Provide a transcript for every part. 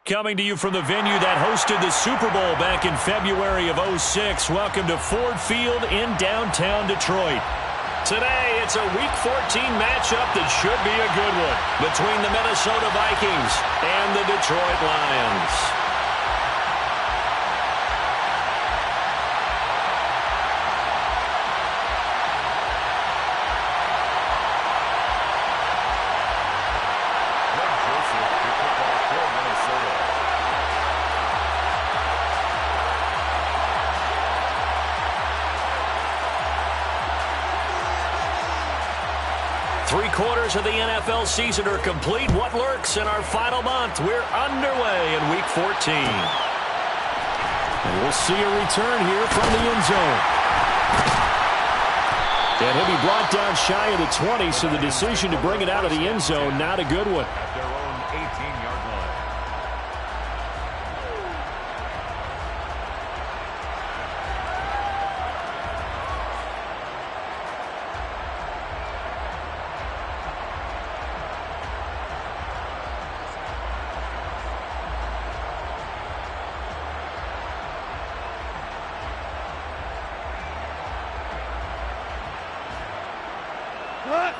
Coming to you from the venue that hosted the Super Bowl back in February of '06. Welcome to Ford Field in downtown Detroit. Today, it's a Week 14 matchup that should be a good one between the Minnesota Vikings and the Detroit Lions. Three-quarters of the NFL season are complete. What lurks in our final month? We're underway in Week 14. And we'll see a return here from the end zone. And he'll be brought down shy of the 20, so the decision to bring it out of the end zone, not a good one. At their own 18-yard line.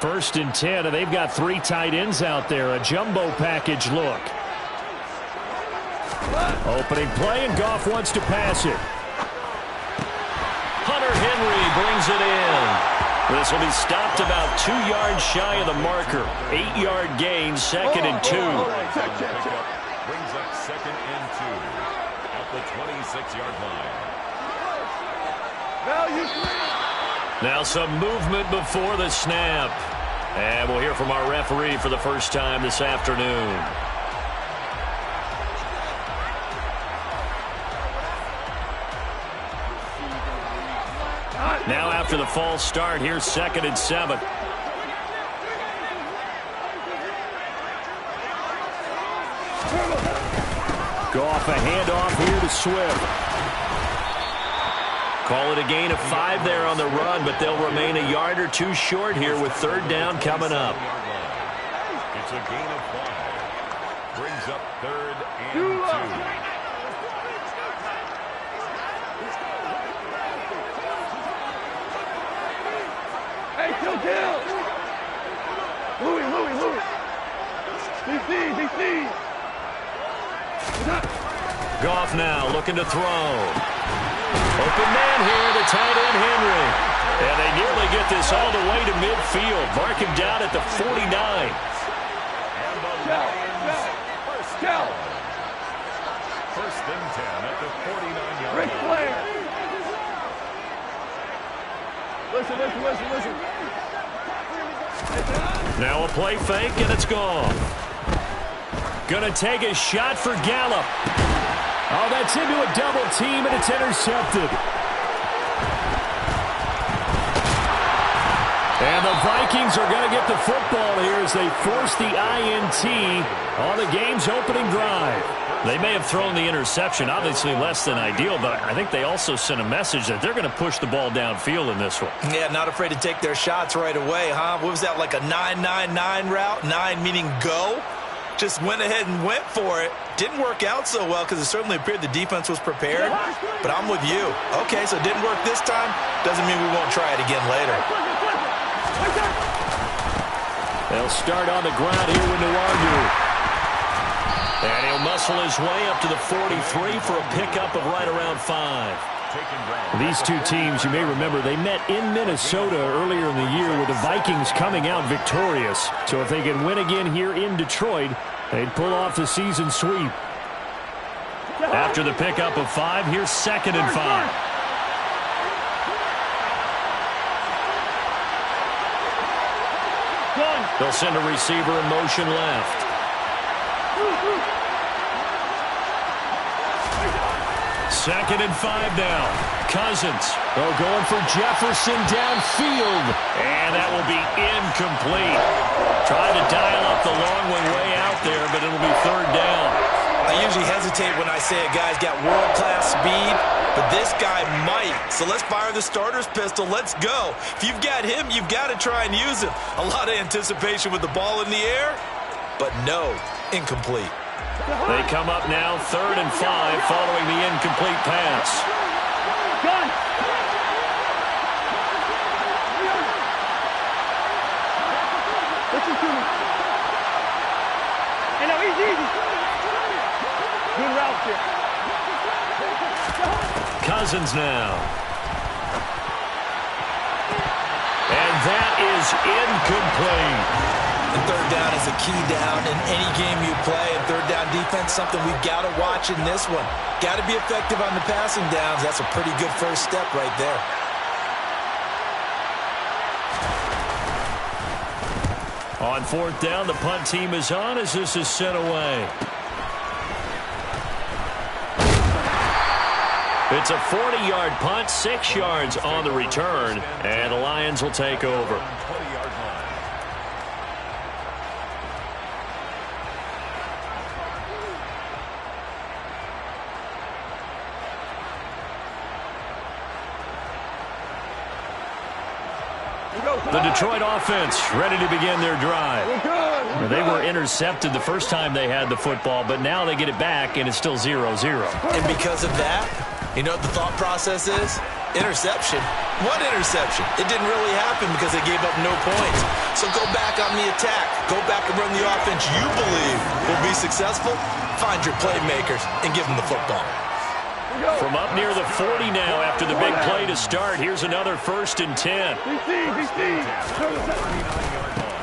First and 10, and they've got three tight ends out there. A jumbo package look. Opening play, and Goff wants to pass it. Hunter Henry brings it in. This will be stopped about 2 yards shy of the marker. 8-yard gain, second and 2. Brings up second and 2 at the 26-yard line. Now some movement before the snap. And we'll hear from our referee for the first time this afternoon. Now after the false start, here's second and 7. Goff a handoff here to Swift. Call it a gain of 5 there on the run, but they'll remain a yard or two short here with third down coming up. It's a gain of 5. Brings up third and 2. Hey, kill! Louis! DC! Goff now looking to throw. Open man here, the tight end Henry. And they nearly get this all the way to midfield. Mark him down at the 49. And the Lions first and 10 at the 49-yard Ric line. Flair. Listen. Now a play fake, and it's gone. Gonna take a shot for Gallup. Oh, that's into a double team, and it's intercepted. And the Vikings are going to get the football here as they force the INT on the game's opening drive. They may have thrown the interception, obviously less than ideal, but I think they also sent a message that they're going to push the ball downfield in this one. Yeah, not afraid to take their shots right away, huh? What was that, like a 9-9-9 route? 9 meaning go? Just went ahead and went for it. Didn't work out so well because it certainly appeared the defense was prepared. But I'm with you. Okay, so it didn't work this time. Doesn't mean we won't try it again later. They'll start on the ground here with Nwangu. And he'll muscle his way up to the 43 for a pickup of right around 5. These two teams, you may remember, they met in Minnesota earlier in the year with the Vikings coming out victorious. So if they can win again here in Detroit, they'd pull off the season sweep. After the pickup of 5, here's second and 5. They'll send a receiver in motion left. Second and 5 now. Cousins. Oh, going for Jefferson downfield. And that will be incomplete. Trying to dial up the long one way out there, but it'll be third down. I usually hesitate when I say a guy's got world-class speed, but this guy might. So let's fire the starter's pistol. Let's go. If you've got him, you've got to try and use him. A lot of anticipation with the ball in the air, but no, incomplete. They come up now 3rd and 5 following the incomplete pass. Gun. Listen to me. Hey, no, easy. Good route here. Cousins now. And that is incomplete. And 3rd down is a key down in any game you play. And 3rd down defense, something we've got to watch in this one. Got to be effective on the passing downs. That's a pretty good first step right there. On 4th down, the punt team is on as this is sent away. It's a 40-yard punt, 6 yards on the return, and the Lions will take over. The Detroit offense ready to begin their drive. They were intercepted the first time they had the football, but now they get it back, and it's still 0-0. And because of that, you know what the thought process is? Interception. What interception? It didn't really happen because they gave up no points. So go back on the attack. Go back and run the offense you believe will be successful. Find your playmakers and give them the football. From up near the 40 now after the big play to start, here's another 1st and 10.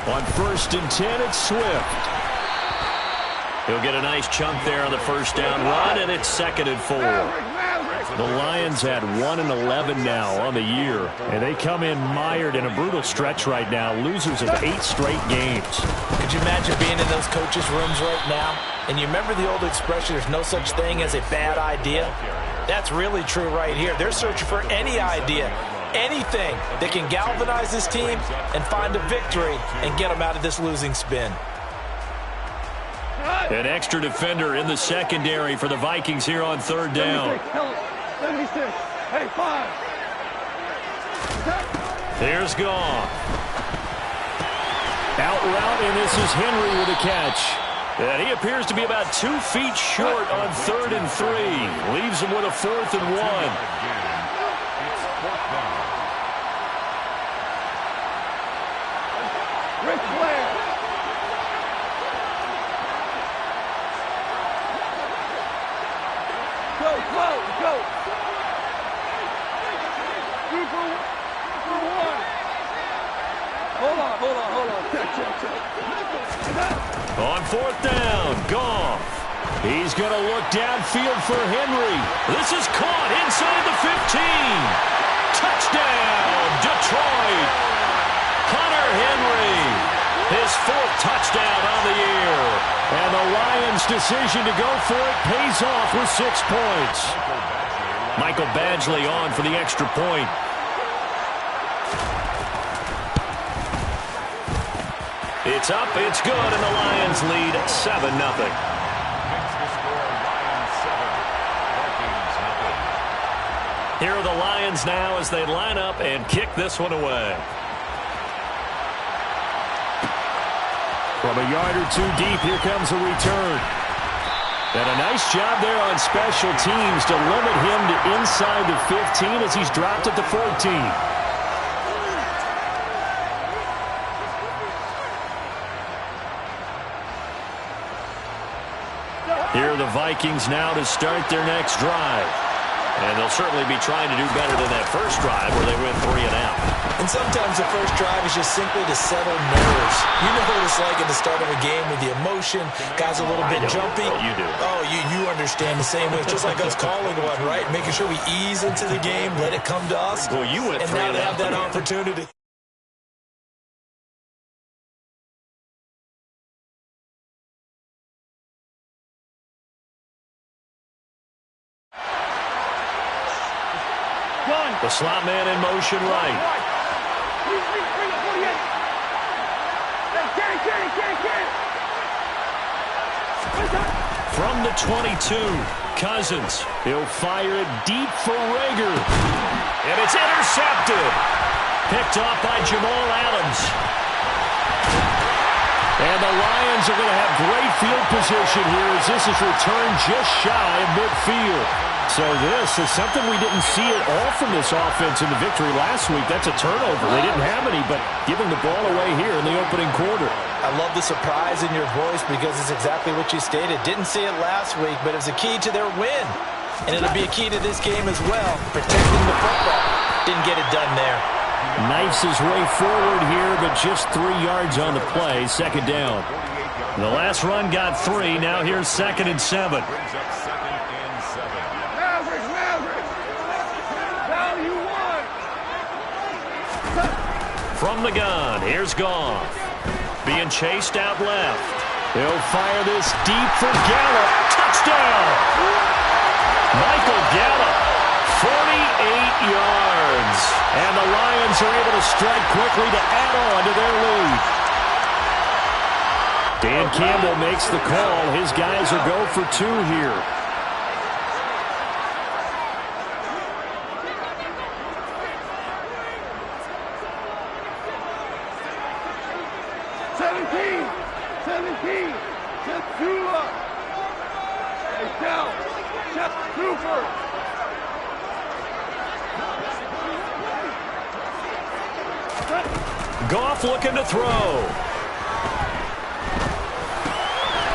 On 1st and 10, it's Swift. He'll get a nice chunk there on the 1st down run, and it's 2nd and 4. The Lions had 1 and 11 now on the year, and they come in mired in a brutal stretch right now, losers of 8 straight games. Could you imagine being in those coaches' rooms right now? And you remember the old expression, there's no such thing as a bad idea? That's really true right here. They're searching for any idea, anything that can galvanize this team and find a victory and get them out of this losing spin. An extra defender in the secondary for the Vikings here on 3rd down. 76. Hey, 5. Here's Goff. Out route, and this is Henry with a catch. And he appears to be about 2 feet short on 3rd and 3. Leaves him with a 4th and 1. Rick Flair. Go. 2 for 1. Hold on. Check. On 4th down, Goff. He's going to look downfield for Henry. This is caught inside the 15. Touchdown, Detroit. Hunter Henry, his 4th touchdown on the year. And the Lions' decision to go for it pays off with 6 points. Michael Badgley on for the extra point. It's up, it's good, and the Lions lead 7-0. Here are the Lions now as they line up and kick this one away. From a yard or 2 deep, here comes a return. And a nice job there on special teams to limit him to inside the 15 as he's dropped at the 14. Here are the Vikings now to start their next drive. And they'll certainly be trying to do better than that first drive where they went 3 and out. And sometimes the first drive is just simply to settle nerves. You know what it's like at the start of a game with the emotion. Guys a little bit jumpy. You do. Oh, you understand the same way. It's just like us calling one, right? Making sure we ease into the game, let it come to us. Well, you went and 3 now and they out. have that opportunity. The slot man in motion right. From the 22, Cousins. He'll fire it deep for Rager. And it's intercepted. Picked off by Jamal Adams. And the Lions are going to have great field position here as this is returned just shy of midfield. So this is something we didn't see at all from this offense in the victory last week. That's a turnover. They didn't have any, but giving the ball away here in the opening quarter. I love the surprise in your voice because it's exactly what you stated. Didn't see it last week, but it was a key to their win. And it'll be a key to this game as well, protecting the football. Didn't get it done there. Knifes his way forward here, but just 3 yards on the play. Second down. The last run got 3. Now here's 2nd and 7. From the gun, here's Goff. Being chased out left. He'll fire this deep for Gallup. Touchdown! Michael Gallup, 48 yards. And the Lions are able to strike quickly to add on to their lead. Dan Campbell makes the call. His guys will go for 2 here. Goff looking to throw.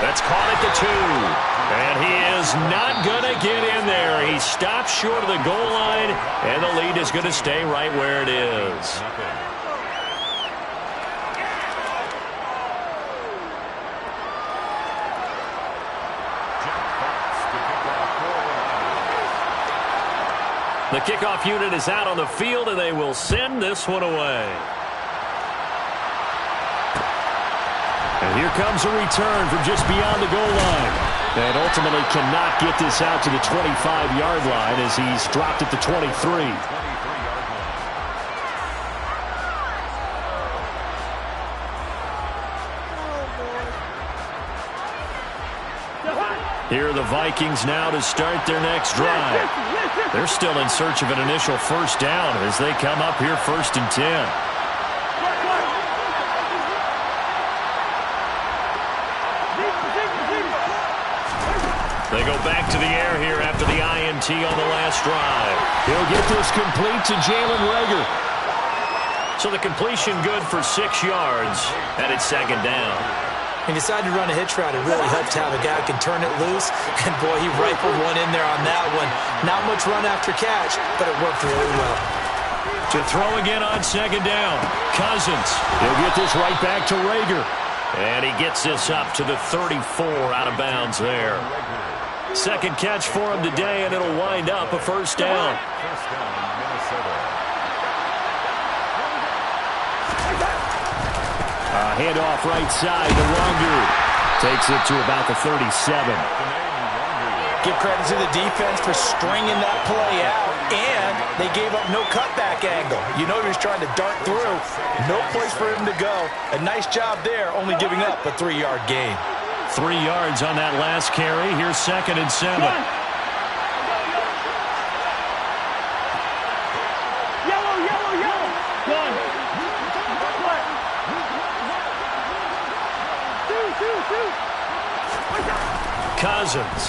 That's caught at the 2. And he is not going to get in there. He stops short of the goal line, and the lead is going to stay right where it is. The kickoff unit is out on the field, and they will send this one away. And here comes a return from just beyond the goal line. And ultimately cannot get this out to the 25-yard line as he's dropped at the 23. Here are the Vikings now to start their next drive. They're still in search of an initial first down as they come up here 1st and 10. They go back to the air here after the INT on the last drive. He'll get this complete to Jalen Reagor. So the completion good for 6 yards, and it's 2nd down. He decided to run a hitch route. It really helped to have a guy who can turn it loose. And, boy, he rifled one in there on that one. Not much run after catch, but it worked really well. To throw again on 2nd down. Cousins. He'll get this right back to Reagor. And he gets this up to the 34 out of bounds there. 2nd catch for him today, and it'll wind up a 1st down. Handoff right side to Longu. Takes it to about the 37. Give credit to the defense for stringing that play out, and they gave up no cutback angle. You know he was trying to dart through. No place for him to go. A nice job there, only giving up a 3-yard gain. 3 yards on that last carry. Here's 2nd and 7. Cousins.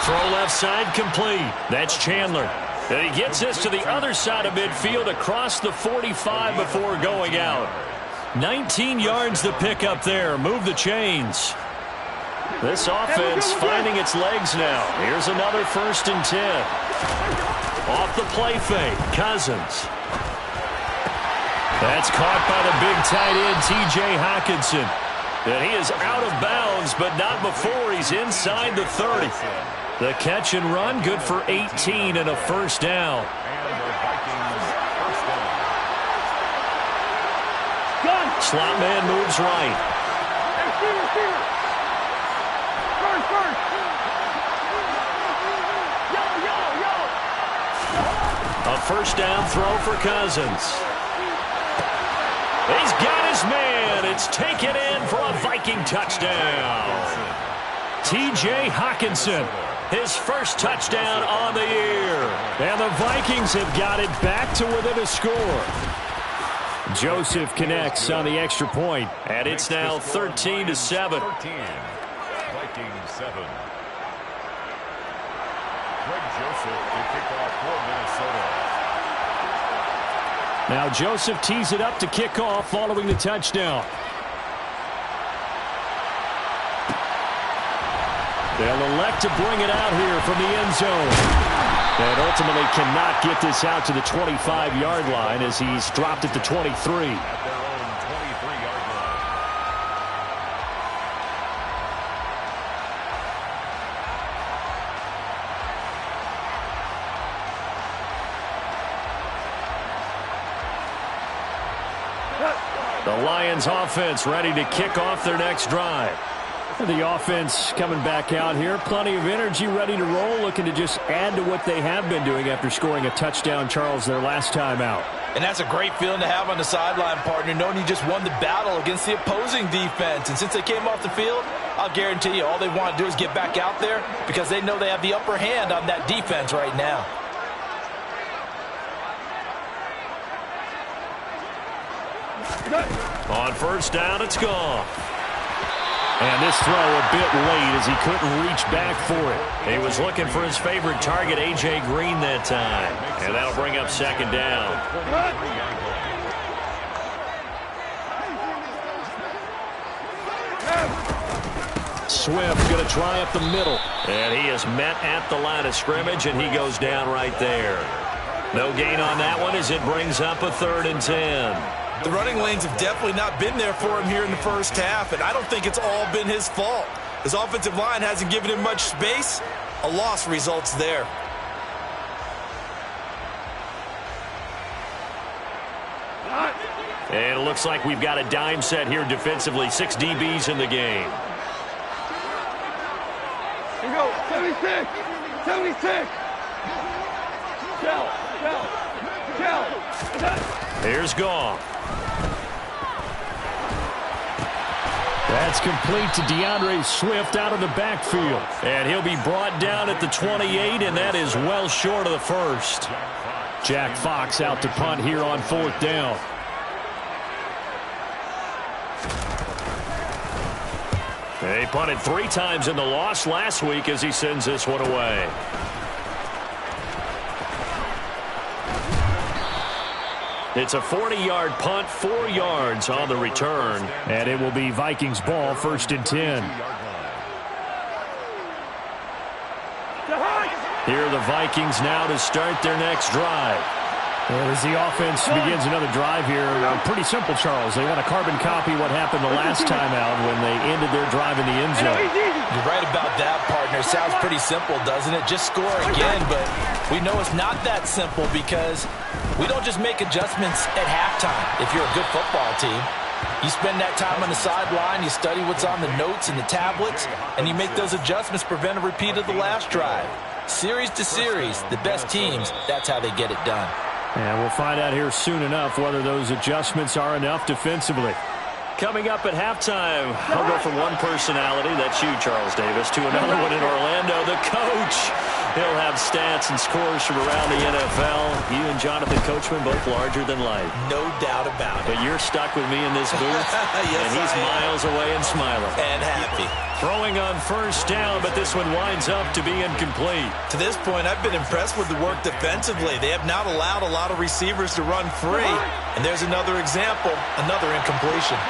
Throw left side complete. That's Chandler. And he gets this to the other side of midfield across the 45 before going out. 19 yards to pick up there. Move the chains. This offense finding its legs now. Here's another 1st and 10. Off the play fake. Cousins. That's caught by the big tight end, T.J. Hockenson. And he is out of bounds, but not before he's inside the 30. The catch and run, good for 18 and a 1st down. Slot man moves right. A 1st down throw for Cousins. He's got his man. It's taken in for a Viking touchdown. T.J. Hockenson, his 1st touchdown on the year. And the Vikings have got it back to within a score. Joseph connects on the extra point, and it's now 13-7. 13. Vikings 7. Greg Joseph to kick off for Minnesota. Now Joseph tees it up to kick off following the touchdown. They'll elect to bring it out here from the end zone. And ultimately cannot get this out to the 25-yard line as he's dropped at the 23. At their own 23-yard line. The Lions offense ready to kick off their next drive. The offense coming back out here. Plenty of energy, ready to roll, looking to just add to what they have been doing after scoring a touchdown, Charles, their last time out. And that's a great feeling to have on the sideline, partner, knowing you just won the battle against the opposing defense. And since they came off the field, I'll guarantee you all they want to do is get back out there because they know they have the upper hand on that defense right now. On first down, it's gone. And this throw a bit late as he couldn't reach back for it. He was looking for his favorite target, A.J. Green, that time. And that'll bring up second down. Swift going to try up the middle. And he is met at the line of scrimmage, and he goes down right there. No gain on that one as it brings up a 3rd and 10. The running lanes have definitely not been there for him here in the first half, and I don't think it's all been his fault. His offensive line hasn't given him much space. A loss results there. And it looks like we've got a dime set here defensively. 6 DBs in the game. Here we go. 76. 76. Here's Goff. That's complete to DeAndre Swift out of the backfield. And he'll be brought down at the 28, and that is well short of the first. Jack Fox out to punt here on 4th down. They punted 3 times in the loss last week as he sends this one away. It's a 40-yard punt, 4 yards on the return. And it will be Vikings ball, 1st and 10. Here are the Vikings now to start their next drive. Well, as the offense begins another drive here, pretty simple, Charles. They want to carbon copy what happened the last time out when they ended their drive in the end zone. You're right about that, partner. Sounds pretty simple, doesn't it? Just score again, but we know it's not that simple because we don't just make adjustments at halftime if you're a good football team. You spend that time on the sideline, you study what's on the notes and the tablets, and you make those adjustments, prevent a repeat of the last drive. Series to series, the best teams, that's how they get it done. And we'll find out here soon enough whether those adjustments are enough defensively. Coming up at halftime, I'll go from one personality, that's you, Charles Davis, to another one in Orlando, the coach. He'll have stats and scores from around the NFL. You and Jonathan Coachman both larger than life. No doubt about it. But you're stuck with me in this booth, yes, and he's miles away and smiling. And happy. Throwing on first down, but this one winds up to be incomplete. To this point, I've been impressed with the work defensively. They have not allowed a lot of receivers to run free. And there's another example, another incompletion.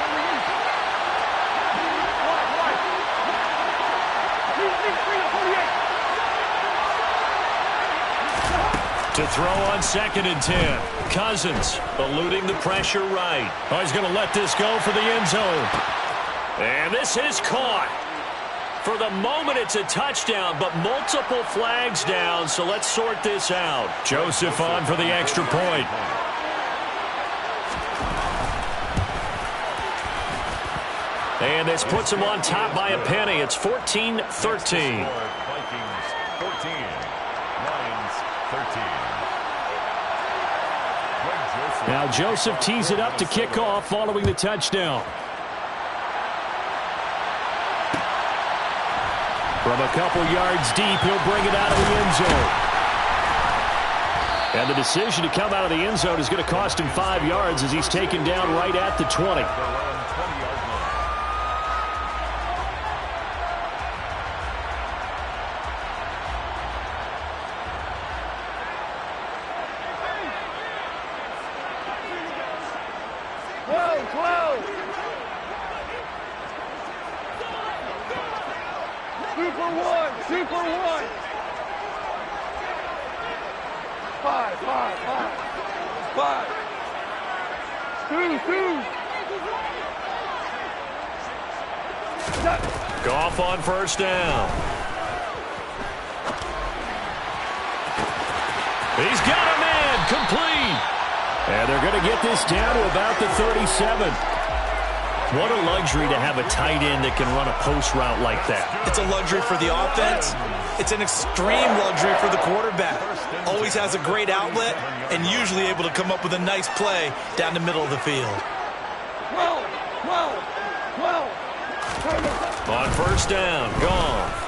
To throw on 2nd and 10. Cousins eluding the pressure right. Oh, he's going to let this go for the end zone. And this is caught. For the moment, it's a touchdown, but multiple flags down, so let's sort this out. Joseph on for the extra point. And this puts him on top by a penny. It's 14-13. Vikings 14. Lions 13. Now Joseph tees it up to kick off following the touchdown. From a couple yards deep, he'll bring it out of the end zone. And the decision to come out of the end zone is going to cost him 5 yards as he's taken down right at the 20. Super one. 5. 2. Goff on first down. He's got a man complete. And they're going to get this down to about the 37. What a luxury to have a tight end that can run a post route like that. It's a luxury for the offense. It's an extreme luxury for the quarterback. Always has a great outlet and usually able to come up with a nice play down the middle of the field. 12. On first down, Goff.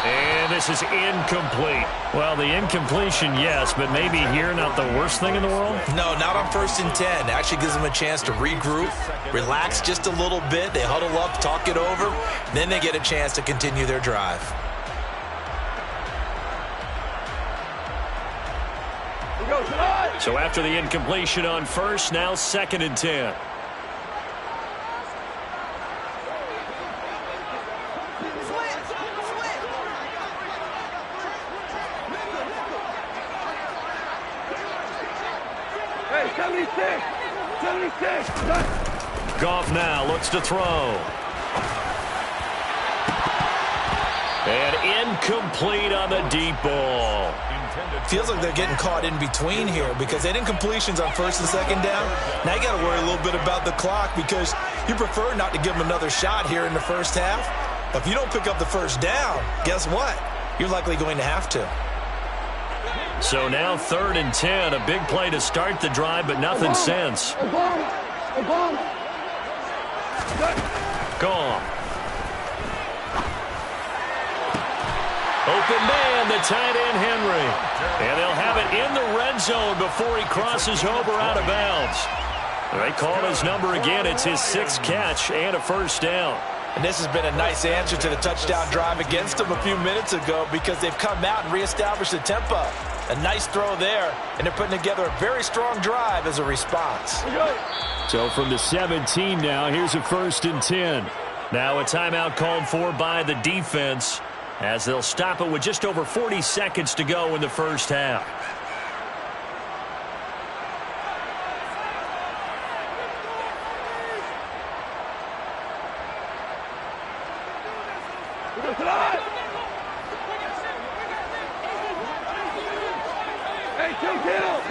And this is incomplete. Well, the incompletion, yes, but maybe here not the worst thing in the world? No, not on 1st and 10. Actually gives them a chance to regroup, relax just a little bit. They huddle up, talk it over. Then they get a chance to continue their drive. So after the incompletion on first, now 2nd and 10. Hey, 76. Goff now looks to throw. And incomplete on the deep ball. Feels like they're getting caught in between here because they didn't completions on 1st and 2nd down. Now you got to worry a little bit about the clock because you prefer not to give them another shot here in the first half. But if you don't pick up the first down, guess what? You're likely going to have to. So now 3rd and 10, a big play to start the drive, but nothing since. Gone. Open man, the tight end, Henry. And they'll have it in the red zone before he crosses over out of bounds. They call his number again. It's his 6th catch and a first down. And this has been a nice answer to the touchdown drive against them a few minutes ago because they've come out and reestablished the tempo. A nice throw there, and they're putting together a very strong drive as a response. So from the 17 now, here's a 1st and 10. Now a timeout called for by the defense as they'll stop it with just over 40 seconds to go in the first half. Hey, 2 kills.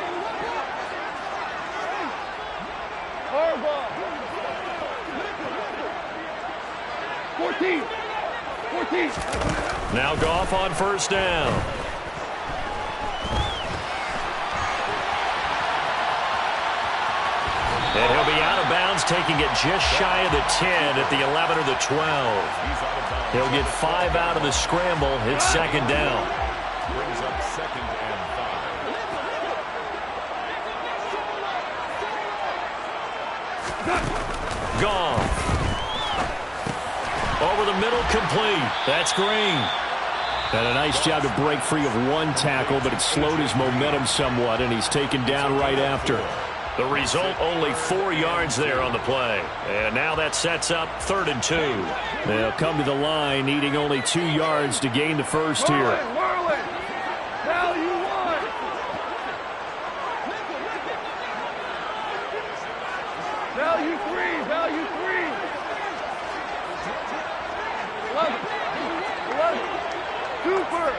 Horrible. 14. Now Goff on first down. And he'll be out of bounds, taking it just shy of the 10 at the 11 or the 12. He'll get 5 out of the scramble. It's 2nd down. Brings up 2nd and 5. Goff. Over the middle, complete. That's Green. And a nice job to break free of one tackle, but it slowed his momentum somewhat, and he's taken down right after. The result, only 4 yards there on the play. And now that sets up 3rd and 2. They'll come to the line, needing only 2 yards to gain the first here. Value 1. Value 3. Value 3. 11. Super.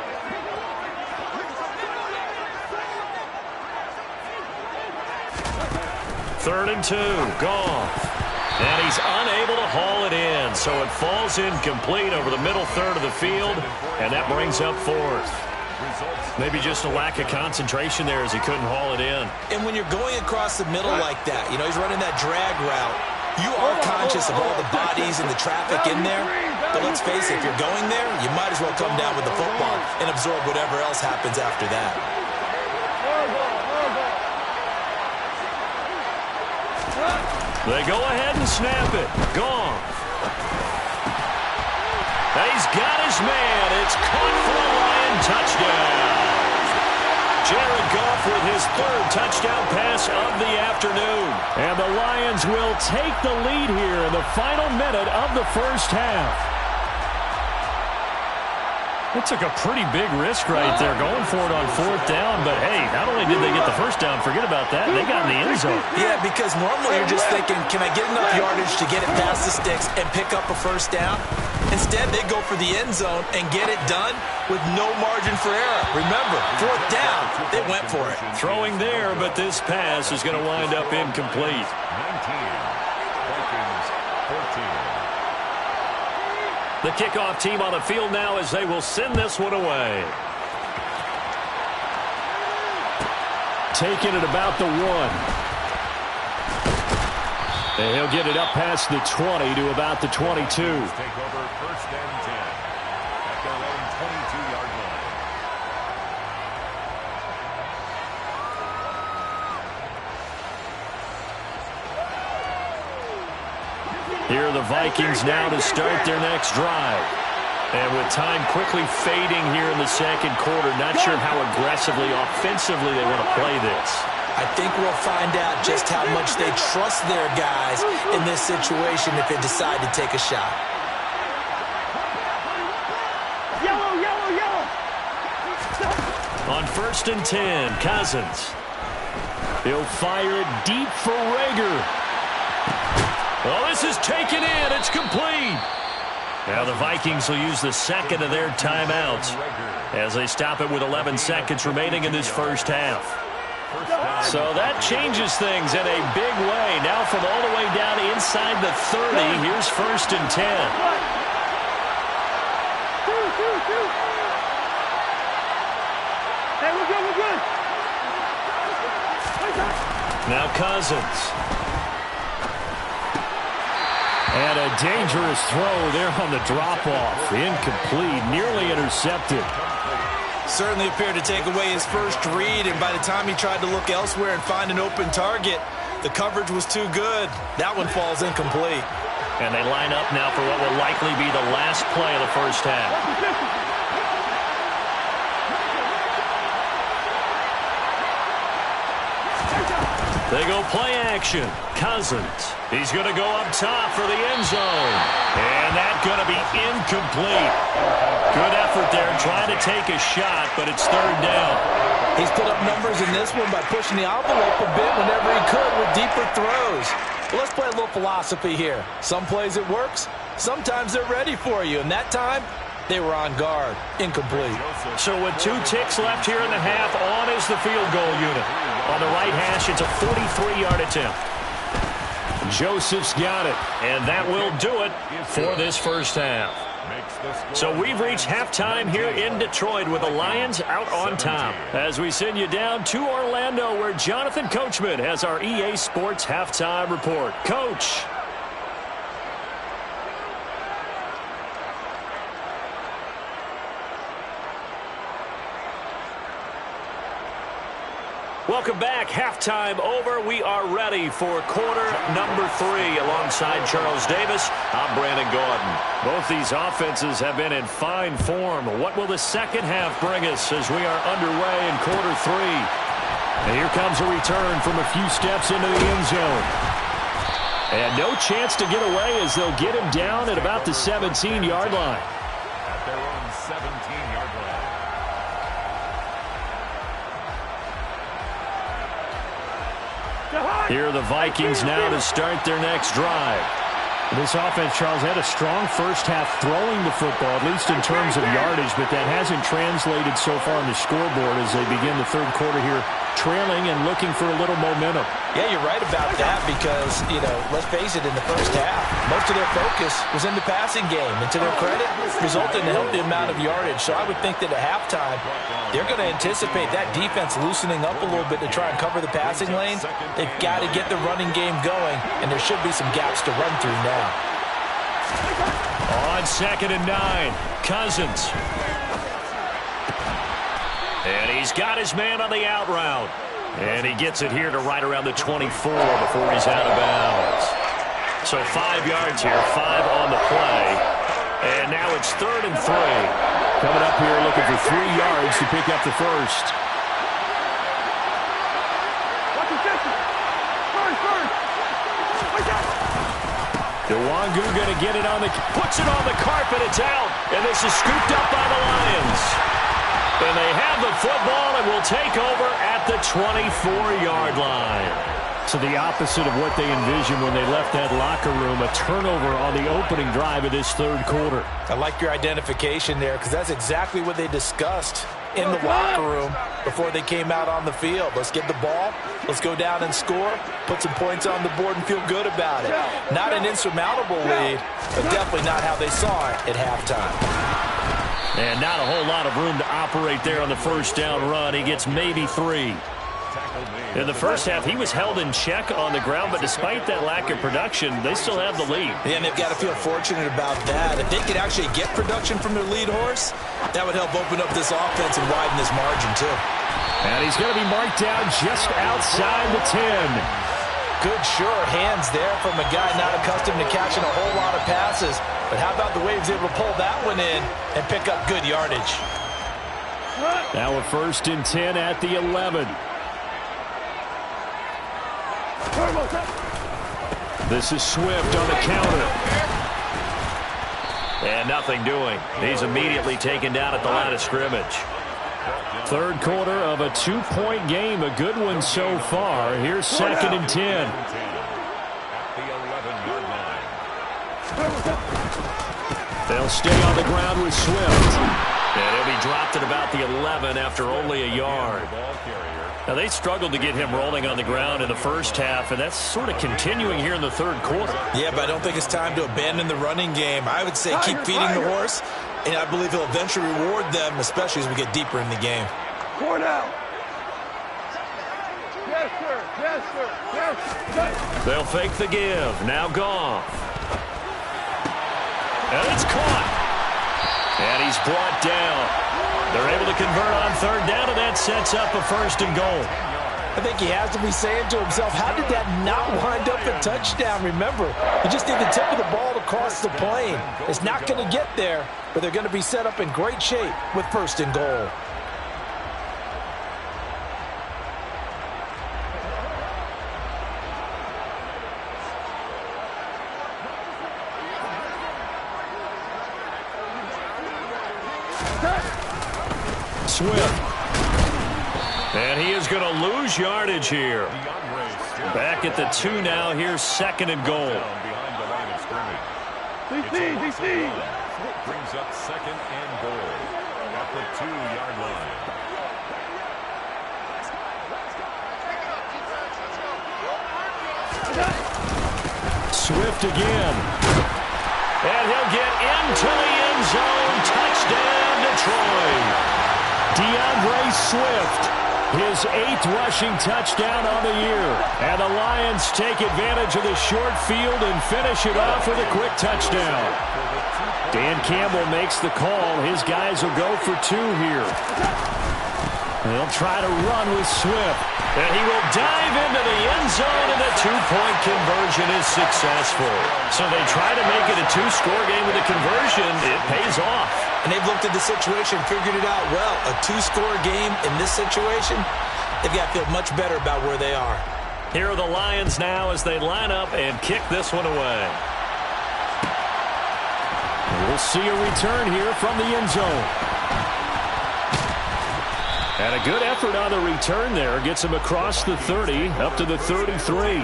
Third and 2, Goff. And he's unable to haul it in, so it falls incomplete over the middle third of the field, and that brings up 4th. Maybe just a lack of concentration there as he couldn't haul it in. And when you're going across the middle like that, you know, he's running that drag route, you are conscious of all the bodies and the traffic in there. But let's face it, if you're going there, you might as well come down with the football and absorb whatever else happens after that. They go ahead and snap it. Gone. He's got his man. It's caught for a Lion touchdown. Jared Goff with his third touchdown pass of the afternoon. And the Lions will take the lead here in the final minute of the first half. It took a pretty big risk right there going for it on fourth down. But, hey, not only did they get the first down, forget about that, they got in the end zone. Yeah, because normally you're just thinking, can I get enough yardage to get it past the sticks and pick up a first down? Instead, they go for the end zone and get it done with no margin for error. Remember, fourth down, they went for it. Throwing there, but this pass is going to wind up incomplete. 19, Vikings 14. The kickoff team on the field now as they will send this one away. Taking it about the 1. And he'll get it up past the 20 to about the 22. Take over first and 10 at their own 22-yard line. Here are the Vikings now to start their next drive. And with time quickly fading here in the second quarter, not sure how aggressively, offensively they want to play this. I think we'll find out just how much they trust their guys in this situation if they decide to take a shot. Yellow, yellow, yellow. On first and 10, Cousins. He'll fire it deep for Rager. Oh, this is taken in. It's complete. Now the Vikings will use the second of their timeouts as they stop it with 11 seconds remaining in this first half. So that changes things in a big way. Now from all the way down inside the 30, here's first and 10. Hey, we're good, we're good. Now Cousins. And a dangerous throw there on the drop-off. Incomplete, nearly intercepted. Certainly appeared to take away his first read, and by the time he tried to look elsewhere and find an open target, the coverage was too good. That one falls incomplete. And they line up now for what will likely be the last play of the first half. They go play action. Cousins. He's going to go up top for the end zone. And that's going to be incomplete. Good effort there trying to take a shot, but it's third down. He's put up numbers in this one by pushing the envelope a bit whenever he could with deeper throws. Well, let's play a little philosophy here. Some plays it works. Sometimes they're ready for you. And that time, they were on guard. Incomplete. So with 2 ticks left here in the half, on is the field goal unit. On the right hash, it's a 43-yard attempt. Joseph's got it, and that will do it for this first half. So we've reached halftime here in Detroit with the Lions out on top. As we send you down to Orlando, where Jonathan Coachman has our EA Sports halftime report. Coach. Welcome back. Halftime over. We are ready for quarter number 3. Alongside Charles Davis, I'm Brandon Gordon. Both these offenses have been in fine form. What will the second half bring us as we are underway in quarter 3? And here comes a return from a few steps into the end zone. And no chance to get away as they'll get him down at about the 17-yard line. At their own 17-yard line. Here are the Vikings now to start their next drive. This offense, Charles, had a strong first half throwing the football, at least in terms of yardage, but that hasn't translated so far on the scoreboard as they begin the third quarter here, trailing and looking for a little momentum. Yeah, you're right about that because, let's face it, in the first half, most of their focus was in the passing game. And to their credit, resulted in a healthy amount of yardage. So I would think that at halftime, they're going to anticipate that defense loosening up a little bit to try and cover the passing lanes. They've got to get the running game going, and there should be some gaps to run through now. On 2nd and 9, Cousins. And he's got his man on the out route. And he gets it here to right around the 24 before he's out of bounds. So 5 yards here, 5 on the play. And now it's 3rd and 3. Coming up here looking for 3 yards to pick up the first. Nwangu going to get it on puts it on the carpet. It's out. And this is scooped up by the Lions. And they have the football and will take over at the 24-yard line. So the opposite of what they envisioned when they left that locker room, a turnover on the opening drive of this 3rd quarter. I like your identification there because that's exactly what they discussed in the locker room before they came out on the field. Let's get the ball. Let's go down and score. Put some points on the board and feel good about it. Not an insurmountable lead, but definitely not how they saw it at halftime. And not a whole lot of room to operate there on the first down run. He gets maybe 3. In the first half, he was held in check on the ground, but despite that lack of production, they still have the lead. Yeah, and they've got to feel fortunate about that. If they could actually get production from their lead horse, that would help open up this offense and widen this margin, too. And he's going to be marked down just outside the 10. Good, sure hands there from a guy not accustomed to catching a whole lot of passes. But how about the way he was able to pull that one in and pick up good yardage? Now a 1st and 10 at the 11. This is Swift on the counter. And nothing doing. He's immediately taken down at the line of scrimmage. 3rd quarter of a 2-point game. A good one so far. Here's 2nd and 10. They'll stay on the ground with Swift. And he'll be dropped at about the 11 after only a yard. Now, they struggled to get him rolling on the ground in the first half, and that's sort of continuing here in the 3rd quarter. Yeah, but I don't think it's time to abandon the running game. I would say keep feeding the horse, and I believe he'll eventually reward them, especially as we get deeper in the game. Point out. Yes, sir. Yes, sir. Yes, sir. They'll fake the give. Now Goff. And it's caught. And he's brought down. They're able to convert on 3rd down, and that sets up a 1st and goal. I think he has to be saying to himself, how did that not wind up a touchdown? Remember, you just need the tip of the ball to cross the plane. It's not going to get there, but they're going to be set up in great shape with 1st and goal. Swift. And he is going to lose yardage here. Back at the 2 now. Here's 2nd and goal. DC. Brings up 2nd and goal at the 2-yard line. Swift again. And he'll get into the end zone. Touchdown, Detroit. DeAndre Swift, his 8th rushing touchdown on the year. And the Lions take advantage of the short field and finish it off with a quick touchdown. Dan Campbell makes the call. His guys will go for 2 here. They'll try to run with Swift. And he will dive into the end zone, and the 2-point conversion is successful. So they try to make it a 2-score game with a conversion. It pays off. And they've looked at the situation, figured it out well. A 2-score game in this situation, they've got to feel much better about where they are. Here are the Lions now as they line up and kick this one away. We'll see a return here from the end zone. And a good effort on the return there. Gets him across the 30, up to the 33.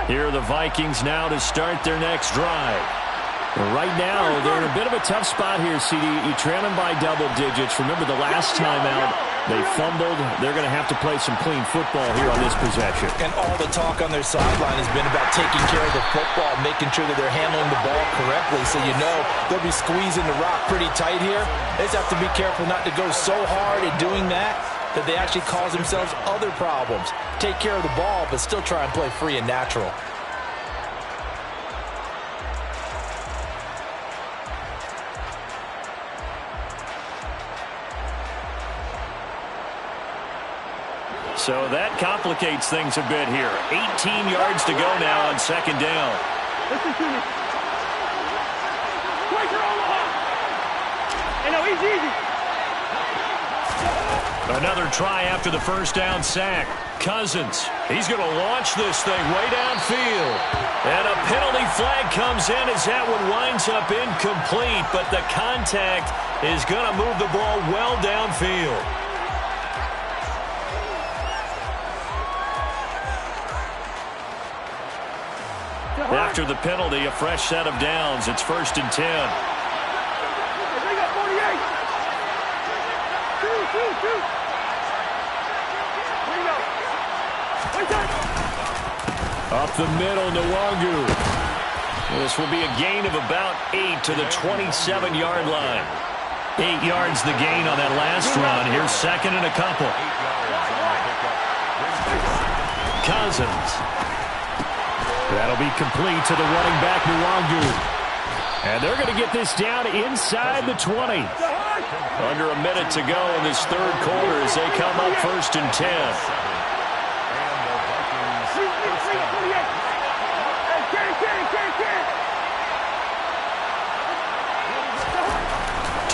Here are the Vikings now to start their next drive. Right now, they're in a bit of a tough spot here, CD. You trail them by double digits. Remember the last time out, they fumbled. They're going to have to play some clean football here on this possession. And all the talk on their sideline has been about taking care of the football, making sure that they're handling the ball correctly. So you know they'll be squeezing the rock pretty tight here. They just have to be careful not to go so hard at doing that that they actually cause themselves other problems. Take care of the ball, but still try and play free and natural. So that complicates things a bit here. 18 yards to go now on second down. Listen to me. Quaker Omaha. Hey, no, easy. Another try after the first down sack. Cousins, he's going to launch this thing way downfield. And a penalty flag comes in as that one winds up incomplete, but the contact is going to move the ball well downfield. After the penalty, a fresh set of downs. It's 1st and 10. They got 48. Shoot. There you go. One time. Up the middle, Nwangu. This will be a gain of about 8 to the 27-yard line. 8 yards the gain on that last run. Here's second and a couple. Cousins. That'll be complete to the running back, Nwangu. And they're going to get this down inside the 20. Under a minute to go in this third quarter as they come up 1st and 10.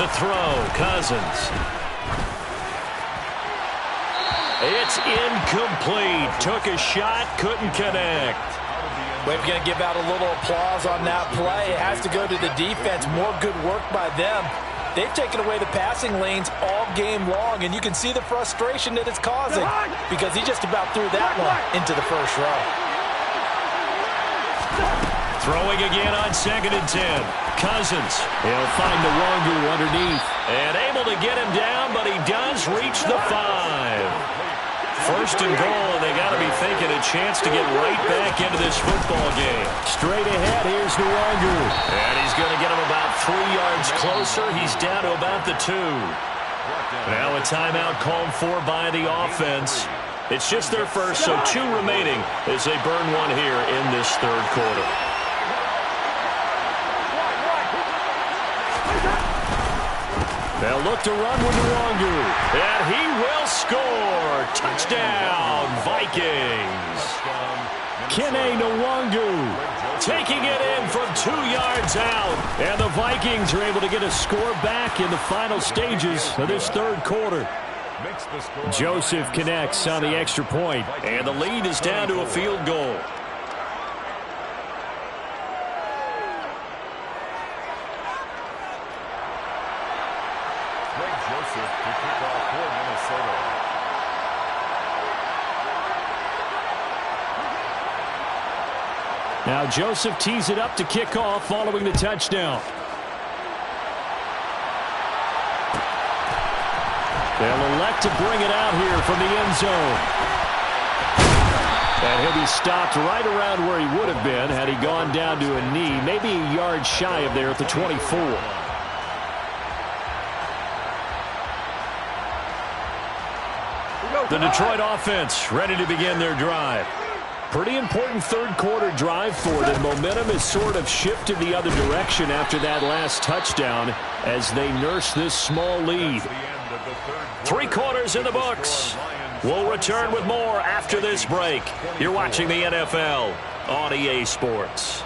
To throw, Cousins. It's incomplete. Took a shot, couldn't connect. We're going to give out a little applause on that play. It has to go to the defense. More good work by them. They've taken away the passing lanes all game long, and you can see the frustration that it's causing because he just about threw that one into the first row. Throwing again on 2nd and 10. Cousins. He'll find Nwangu underneath. And able to get him down, but he does reach the 5. 1st and goal, and they got to be thinking a chance to get right back into this football game. Straight ahead, here's Nwangu. And he's going to get him about 3 yards closer. He's down to about the 2. Now a timeout called for by the offense. It's just their first, so 2 remaining as they burn one here in this third quarter. They'll look to run with Nwangu, and he will score. Touchdown, Vikings. Kene Nwangu taking it in from 2 yards out. And the Vikings are able to get a score back in the final stages of this third quarter. Joseph connects on the extra point, and the lead is down to a field goal. Now Joseph tees it up to kick off following the touchdown. They'll elect to bring it out here from the end zone. And he'll be stopped right around where he would have been had he gone down to a knee, maybe a yard shy of there at the 24. The Detroit offense ready to begin their drive. Pretty important third quarter drive for them. Momentum has sort of shifted the other direction after that last touchdown as they nurse this small lead. 3 quarters in the books. We'll return with more after this break. You're watching the NFL on EA Sports.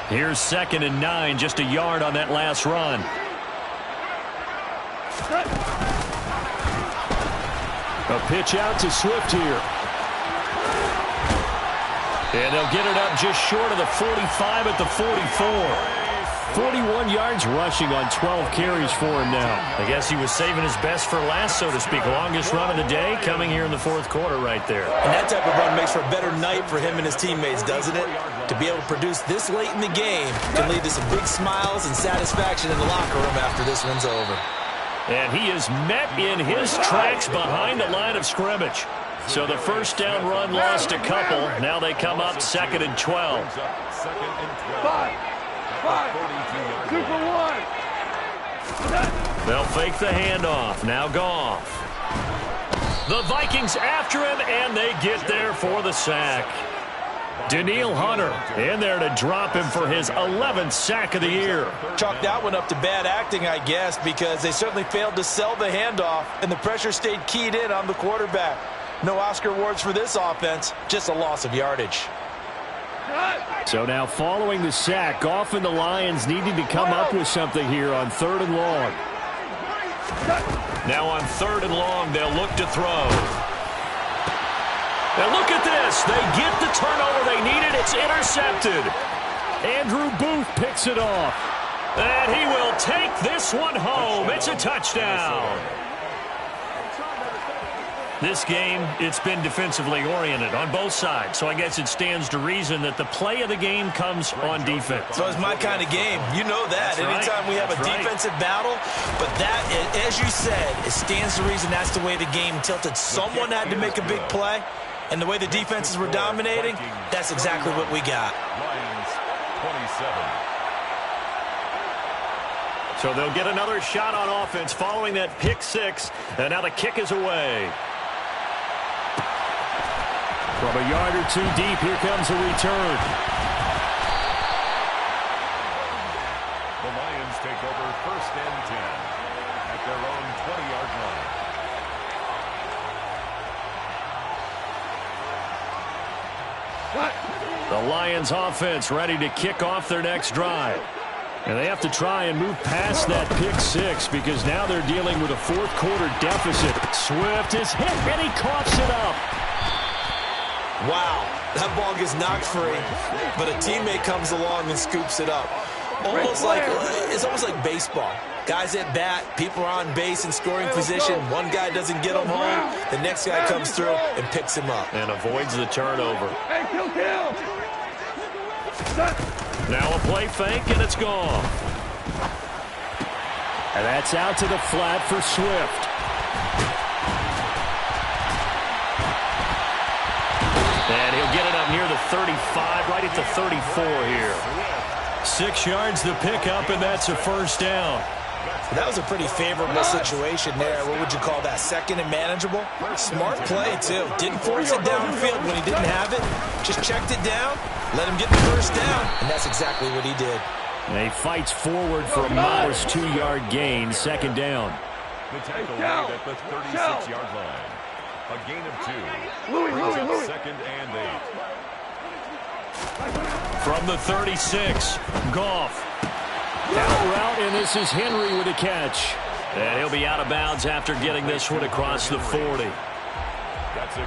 Here's 2nd and 9, just a yard on that last run. A pitch out to Swift here. And they'll get it up just short of the 45 at the 44. 41 yards rushing on 12 carries for him now. I guess he was saving his best for last, so to speak. Longest run of the day coming here in the fourth quarter right there. And that type of run makes for a better night for him and his teammates, doesn't it? To be able to produce this late in the game can lead to some big smiles and satisfaction in the locker room after this one's over. And he is met in his tracks behind the line of scrimmage. So the first down run lost a couple. Now they come up 2nd and 12. Five. Super one. They'll fake the handoff. Now Goff. The Vikings after him, and they get there for the sack. Danielle Hunter in there to drop him for his 11th sack of the year. Chalk that one up to bad acting, I guess, because they certainly failed to sell the handoff, and the pressure stayed keyed in on the quarterback. No Oscar awards for this offense, just a loss of yardage. So now following the sack, Goff and the Lions needing to come up with something here on 3rd and long. Now on 3rd and long, they'll look to throw. And look at this. They get the turnover they needed. It's intercepted. Andrew Booth picks it off. And he will take this one home. It's a touchdown. This game, it's been defensively oriented on both sides. So I guess it stands to reason that the play of the game comes on defense. So it's my kind of game. You know that. That's Anytime right. we have That's a defensive battle. But that, as you said, it stands to reason that's the way the game tilted. Someone had to make a big play. And the way the defenses were dominating, that's exactly what we got. Lions 27. So they'll get another shot on offense following that pick six. And now the kick is away. From a yard or two deep, here comes a return. The Lions take over 1st and 10 at their own 20-yard line. The Lions offense ready to kick off their next drive. And they have to try and move past that pick six because now they're dealing with a 4th quarter deficit. Swift is hit, and he coughs it up. Wow, that ball gets knocked free, but a teammate comes along and scoops it up. It's almost like baseball. Guys at bat, people are on base in scoring position. One guy doesn't get him home. The next guy comes through and picks him up. And avoids the turnover. Hey, kill. Now a play fake, and it's gone. And that's out to the flat for Swift. And he'll get it up near the 35, right at the 34 here. 6 yards the pickup, and that's a first down. That was a pretty favorable situation there. What would you call that? 2nd and manageable? Smart play, too. Didn't force it downfield when he didn't have it. Just checked it down, let him get the first down, and that's exactly what he did. And he fights forward for a modest 2-yard gain, 2nd down. The tackle made at the 36-yard line. A gain of 2. Brings up 2nd and 8. From the 36, Goff. Out route, and this is Henry with a catch. And he'll be out of bounds after getting this one across the 40.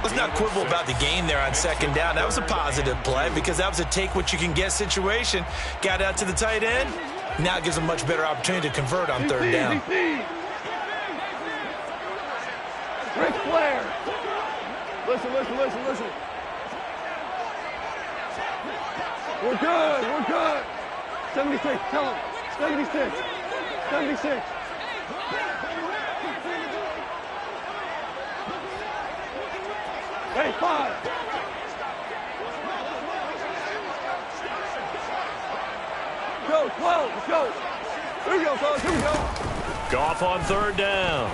Let's not quibble about the gain there on 2nd down. That was a positive play because that was a take-what-you-can-get situation. Got out to the tight end. Now it gives him a much better opportunity to convert on 3rd down. Ric Flair. Listen. We're good. 76, tell him. 76. Hey, 5. Go, 12, let's go. Here we go, fellas, here we go. Goff on 3rd down.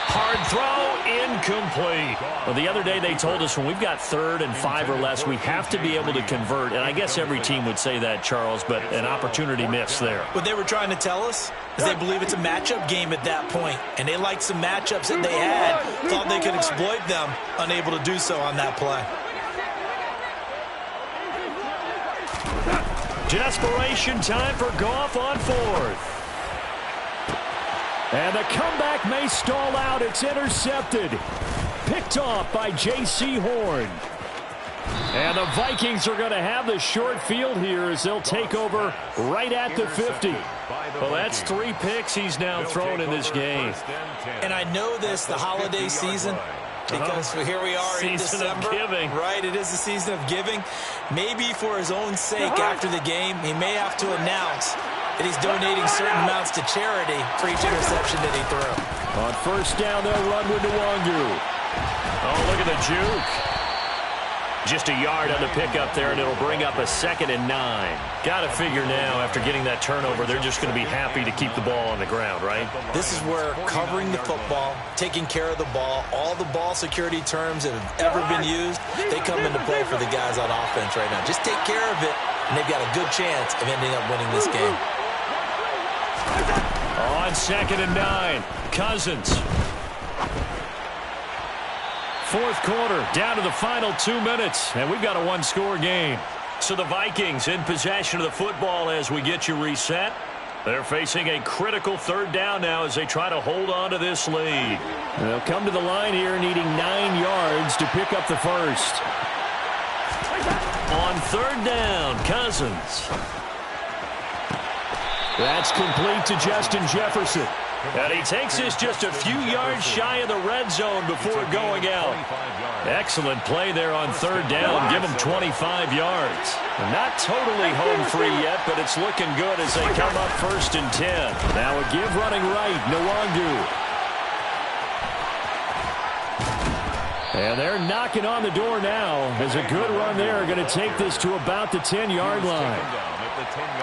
Hard throw, incomplete. Well, the other day they told us when we've got 3rd and 5 or less, we have to be able to convert. And I guess every team would say that, Charles, but an opportunity missed there. What they were trying to tell us is they believe it's a matchup game at that point, and they liked some matchups that they had, thought they could exploit them, unable to do so on that play. Desperation time for Goff on 4th. And the comeback may stall out. It's intercepted. Picked off by J.C. Horn. And the Vikings are going to have the short field here as they'll take over right at the 50. Well, that's 3 picks he's now thrown in this game. And I know this, the holiday season, because here we are in December. Season of giving. Right, it is the season of giving. Maybe for his own sake after the game, he may have to announce that he's donating certain amounts to charity for each interception that he threw. On first down, they'll run with Nwangu. Oh, look at the juke. Just a yard on the pickup there, and it'll bring up a 2nd and 9. Got to figure now, after getting that turnover, they're just going to be happy to keep the ball on the ground, right? This is where covering the football, taking care of the ball, all the ball security terms that have ever been used, they come into play for the guys on offense right now. Just take care of it, and they've got a good chance of ending up winning this game. On 2nd and 9, Cousins. 4th quarter, down to the final 2 minutes, and we've got a one-score game. So the Vikings in possession of the football as we get you reset. They're facing a critical 3rd down now as they try to hold on to this lead. They'll come to the line here needing 9 yards to pick up the first. On 3rd down, Cousins. That's complete to Justin Jefferson. And he takes this just a few yards shy of the red zone before going out. Excellent play there on 3rd down. Give him 25 yards. Not totally home free yet, but it's looking good as they come up 1st and 10. Now a give running right, Nwangu. And they're knocking on the door now as a good run there. Going to take this to about the 10-yard line.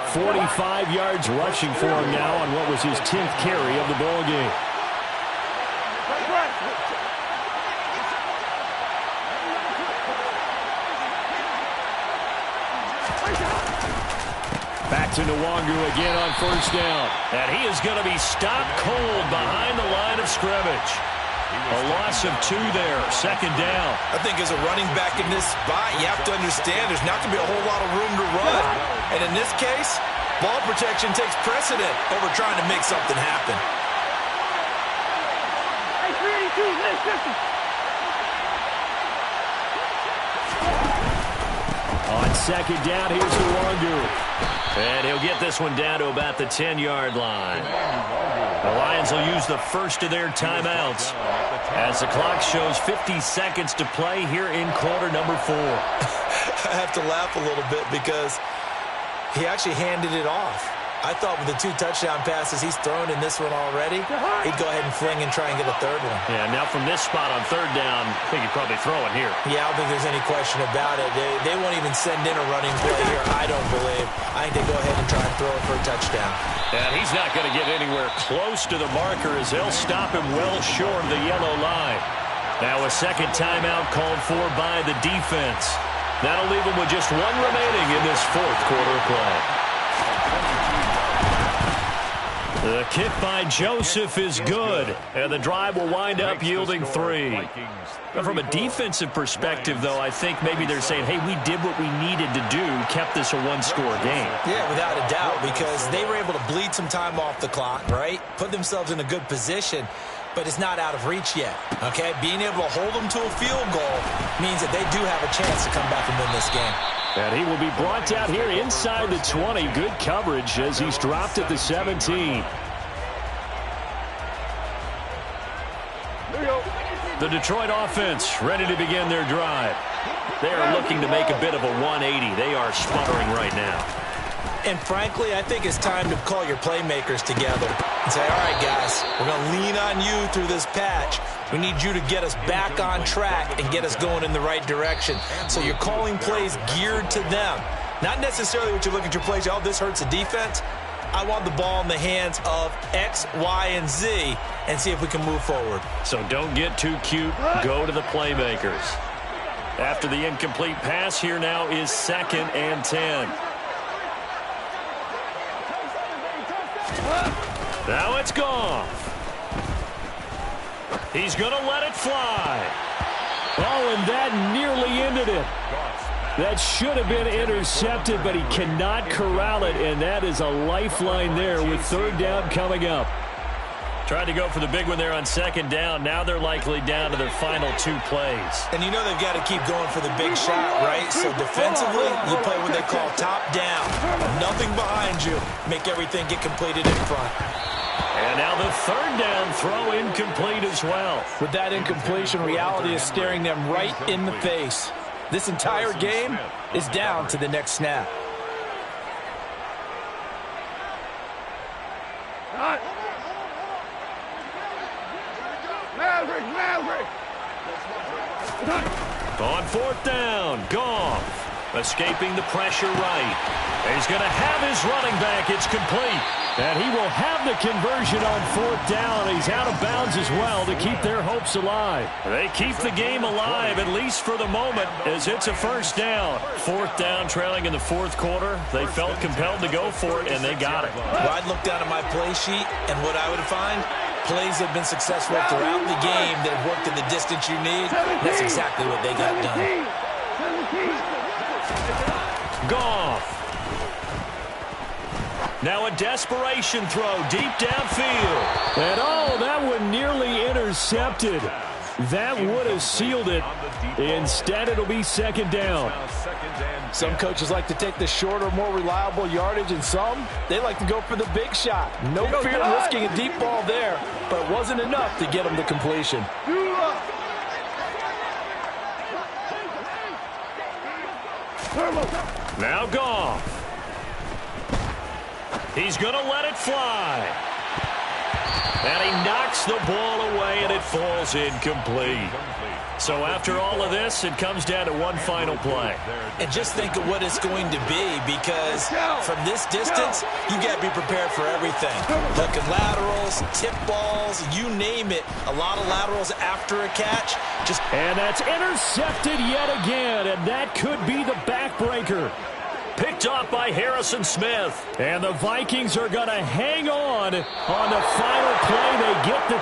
45 yards rushing for him now on what was his 10th carry of the ball game. Back to Nwangu again on 1st down. And he is going to be stopped cold behind the line of scrimmage. A loss of 2 there, 2nd down. I think as a running back in this spot, you have to understand there's not going to be a whole lot of room to run. And in this case, ball protection takes precedent over trying to make something happen. On 2nd down, here's Nwangu. And he'll get this one down to about the 10-yard line. The Lions will use the first of their timeouts as the clock shows 50 seconds to play here in quarter number 4. I have to laugh a little bit because he actually handed it off. I thought with the 2 touchdown passes he's thrown in this one already, he'd go ahead and fling and try and get a 3rd one. Yeah, now from this spot on 3rd down, I think he'd probably throw it here. Yeah, I don't think there's any question about it. They won't even send in a running play here, I don't believe. I think they go ahead and try and throw it for a touchdown. And he's not going to get anywhere close to the marker as they'll stop him well short of the yellow line. Now a 2nd timeout called for by the defense. That'll leave him with just 1 remaining in this 4th quarter play. The kick by Joseph is good, and the drive will wind up yielding 3. But from a defensive perspective, though, I think maybe they're saying, hey, we did what we needed to do, kept this a one-score game. Yeah, without a doubt, because they were able to bleed some time off the clock, right? Put themselves in a good position, but it's not out of reach yet, okay? Being able to hold them to a field goal means that they do have a chance to come back and win this game. And he will be brought down here inside the 20. Good coverage as he's dropped at the 17. The Detroit offense ready to begin their drive. They are looking to make a bit of a 180. They are sputtering right now. And frankly, I think it's time to call your playmakers together and say, all right, guys, we're going to lean on you through this patch. We need you to get us back on track and get us going in the right direction. So you're calling plays geared to them. Not necessarily what you look at your plays, oh, this hurts the defense. I want the ball in the hands of X, Y, and Z and see if we can move forward. So don't get too cute. Go to the playmakers. After the incomplete pass, here now is 2nd and 10. Now it's gone. He's going to let it fly. Oh, and that nearly ended it. That should have been intercepted, but he cannot corral it, and that is a lifeline there with 3rd down coming up. Tried to go for the big one there on 2nd down. Now they're likely down to their final 2 plays. And you know they've got to keep going for the big shot, right? So defensively, you play what they call top down. Nothing behind you. Make everything get completed in front. And now the 3rd down throw incomplete as well. With that incompletion, reality is staring them right in the face. This entire game is down to the next snap. On fourth down, Goff escaping the pressure right. He's going to have his running back. It's complete. And he will have the conversion on fourth down. He's out of bounds as well to keep their hopes alive. They keep the game alive, at least for the moment, as it's a first down. Fourth down, trailing in the fourth quarter. They felt compelled to go for it, and they got it. Well, I'd look down at my play sheet, and what I would find, plays have been successful throughout the game that have worked in the distance you need. That's exactly what they got done. Goff. Now a desperation throw deep downfield. And oh, that one nearly intercepted. That would have sealed it. Instead, it'll be second down. Some coaches like to take the shorter, more reliable yardage, and some, they like to go for the big shot. No fear of risking a deep ball there, but it wasn't enough to get them to completion. Now Goff. He's going to let it fly. And he knocks the ball away, and it falls incomplete. So after all of this, it comes down to one final play. And just think of what it's going to be, because from this distance, you got to be prepared for everything. Looking laterals, tip balls, you name it. A lot of laterals after a catch. And that's intercepted yet again, and that could be the backbreaker. Picked off by Harrison Smith. And the Vikings are going to hang on the final play. They get the